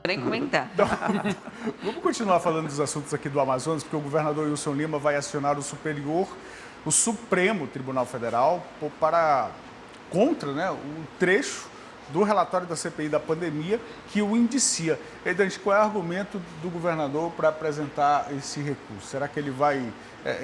Nem comentar. Então, vamos continuar falando dos assuntos aqui do Amazonas, porque o governador Wilson Lima vai acionar o Supremo Tribunal Federal, contra, né, um trecho do relatório da CPI da pandemia que o indicia. Dante, qual é o argumento do governador para apresentar esse recurso? Será que ele vai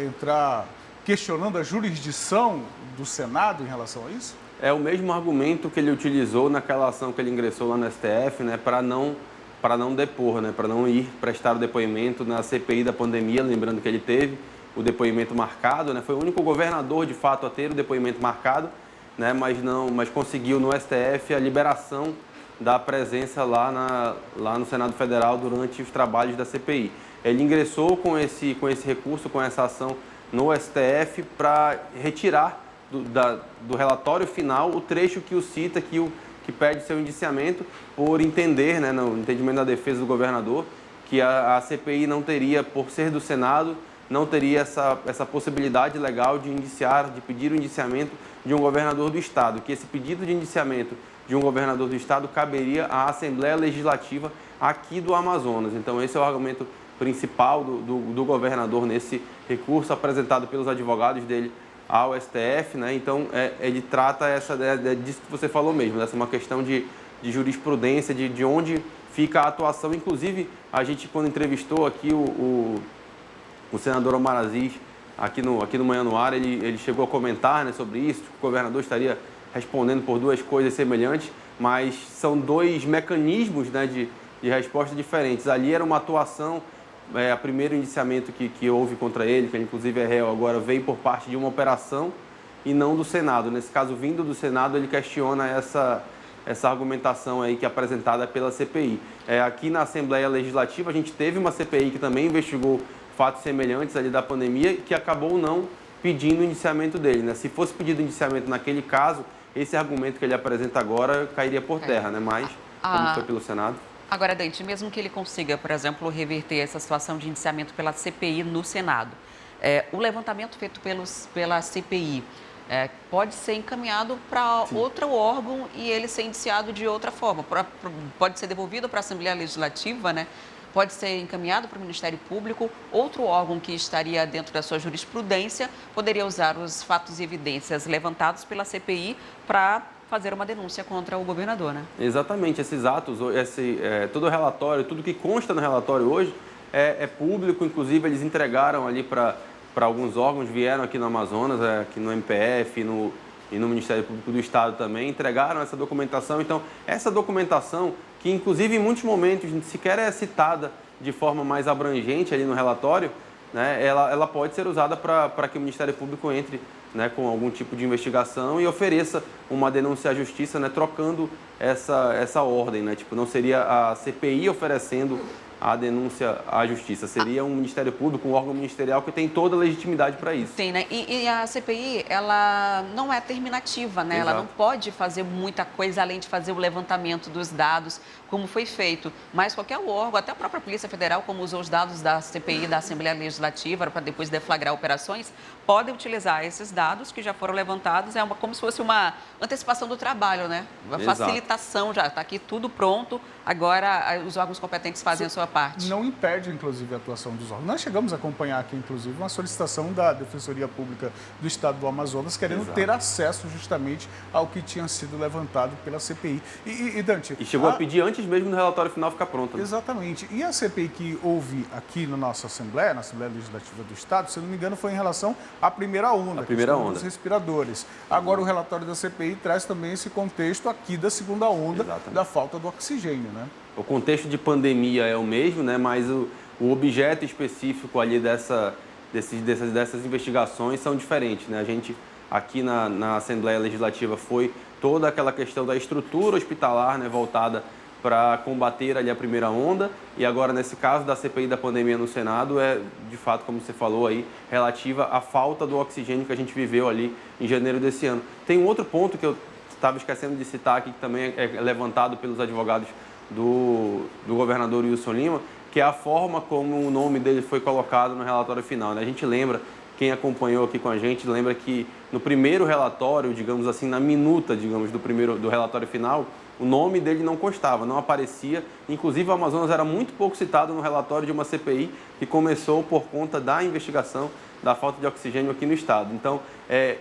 entrar questionando a jurisdição do Senado em relação a isso? É o mesmo argumento que ele utilizou naquela ação que ele ingressou lá no STF, né, para não depor, né, para não ir prestar o depoimento na CPI da pandemia, lembrando que ele teve o depoimento marcado, né, foi o único governador de fato a ter o depoimento marcado, né, mas conseguiu no STF a liberação da presença lá no Senado Federal durante os trabalhos da CPI. Ele ingressou com esse recurso, com essa ação no STF para retirar do relatório final o trecho que o cita, que pede seu indiciamento, por entender, né, no entendimento da defesa do governador, que a CPI não teria, por ser do Senado, não teria essa possibilidade legal de pedir o indiciamento de um governador do Estado, que esse pedido de indiciamento de um governador do Estado caberia à Assembleia Legislativa aqui do Amazonas. Então, esse é o argumento principal do governador nesse recurso apresentado pelos advogados dele ao STF, né? Então, ele trata disso que você falou mesmo, dessa uma questão de jurisprudência, de onde fica a atuação. Inclusive, a gente, quando entrevistou aqui o senador Omar Aziz, aqui no Manhã no Ar, ele chegou a comentar, né, sobre isso, que o governador estaria respondendo por duas coisas semelhantes, mas são dois mecanismos, né, de resposta diferentes. Ali era uma atuação, o primeiro indiciamento que houve contra ele, que ele inclusive é réu agora, veio por parte de uma operação e não do Senado. Nesse caso, vindo do Senado, ele questiona essa argumentação aí que é apresentada pela CPI. Aqui na Assembleia Legislativa, a gente teve uma CPI que também investigou fatos semelhantes ali da pandemia, que acabou não pedindo o indiciamento dele, né? Se fosse pedido o indiciamento naquele caso, esse argumento que ele apresenta agora cairia por terra, né? Mas, como foi pelo Senado... Agora, Dante, mesmo que ele consiga, por exemplo, reverter essa situação de indiciamento pela CPI no Senado, o levantamento feito pela CPI pode ser encaminhado para outro órgão e ele ser indiciado de outra forma. Pode ser devolvido para a Assembleia Legislativa, né? Pode ser encaminhado para o Ministério Público, outro órgão que estaria dentro da sua jurisprudência poderia usar os fatos e evidências levantados pela CPI para fazer uma denúncia contra o governador, né? Exatamente, esses atos, todo o relatório, tudo que consta no relatório hoje é público, inclusive eles entregaram ali para alguns órgãos, vieram aqui no Amazonas, aqui no MPF e no Ministério Público do Estado também, entregaram essa documentação. Então, essa documentação, que inclusive em muitos momentos sequer é citada de forma mais abrangente ali no relatório, né, ela pode ser usada para que o Ministério Público entre, né, com algum tipo de investigação e ofereça uma denúncia à Justiça, né, trocando essa ordem, né? Tipo, não seria a CPI oferecendo a denúncia à Justiça, seria um Ministério Público, um órgão ministerial que tem toda a legitimidade para isso. Tem, né? E a CPI, ela não é terminativa, né? Exato. Ela não pode fazer muita coisa além de fazer o levantamento dos dados, como foi feito. Mas qualquer órgão, até a própria Polícia Federal, como usou os dados da CPI, da Assembleia Legislativa, para depois deflagrar operações, podem utilizar esses dados que já foram levantados, como se fosse uma antecipação do trabalho, né? Uma facilitação, já está aqui tudo pronto, agora os órgãos competentes fazem a sua parte. Não impede, inclusive, a atuação dos órgãos. Nós chegamos a acompanhar aqui, inclusive, uma solicitação da Defensoria Pública do Estado do Amazonas, querendo ter acesso justamente ao que tinha sido levantado pela CPI. E Dante... E chegou a pedir antes mesmo do relatório final ficar pronto. Né? Exatamente. E a CPI que houve aqui na nossa Assembleia, na Assembleia Legislativa do Estado, se não me engano, foi em relação à primeira onda. A primeira onda. Dos respiradores. Agora, o relatório da CPI traz também esse contexto aqui da segunda onda, da falta do oxigênio, né? O contexto de pandemia é o mesmo, né? Mas o objeto específico ali dessas investigações são diferentes, né? A gente, aqui na Assembleia Legislativa, foi toda aquela questão da estrutura hospitalar, né, voltada para combater ali a primeira onda, e agora, nesse caso da CPI da pandemia no Senado, de fato, como você falou aí, relativa à falta do oxigênio que a gente viveu ali em janeiro desse ano. Tem um outro ponto que eu estava esquecendo de citar aqui, que também é levantado pelos advogados do governador Wilson Lima, que é a forma como o nome dele foi colocado no relatório final, né? A gente lembra quem acompanhou aqui com a gente lembra que no primeiro relatório, digamos assim, na minuta, digamos, do relatório final, o nome dele não constava, não aparecia. Inclusive, o Amazonas era muito pouco citado no relatório de uma CPI que começou por conta da investigação da falta de oxigênio aqui no estado. Então,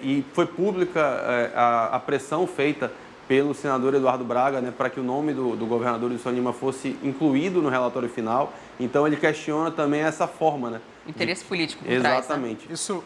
e foi pública a pressão feita pelo senador Eduardo Braga, né, para que o nome do governador Wilson Lima fosse incluído no relatório final. Então, ele questiona também essa forma, né? Interesse político por Exatamente. trás, né?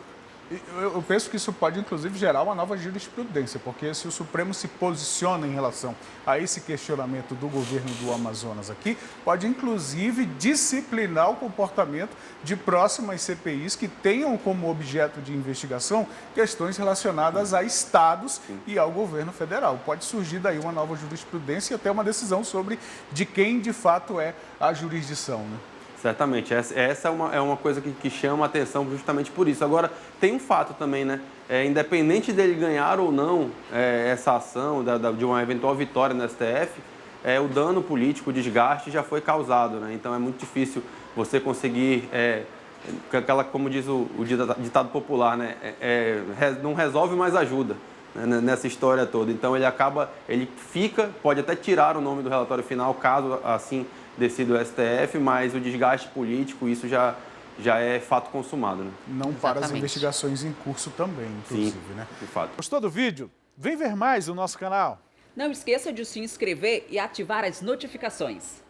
Eu penso que isso pode, inclusive, gerar uma nova jurisprudência, porque se o Supremo se posiciona em relação a esse questionamento do governo do Amazonas aqui, pode, inclusive, disciplinar o comportamento de próximas CPIs que tenham como objeto de investigação questões relacionadas a estados e ao governo federal. Pode surgir daí uma nova jurisprudência e até uma decisão sobre de quem, de fato, é a jurisdição, né? Certamente, essa é uma coisa que chama a atenção justamente por isso. Agora, tem um fato também, né? Independente dele ganhar ou não essa ação, de uma eventual vitória no STF, o dano político, o desgaste já foi causado, né? Então, é muito difícil você conseguir, como diz o ditado popular, né? Não resolve, mas ajuda, né? Nessa história toda. Então, ele pode até tirar o nome do relatório final, caso assim decida o STF, mas o desgaste político, isso já é fato consumado, né? Não para as investigações em curso também, inclusive, Sim, né? de fato. Gostou do vídeo? Vem ver mais o nosso canal. Não esqueça de se inscrever e ativar as notificações.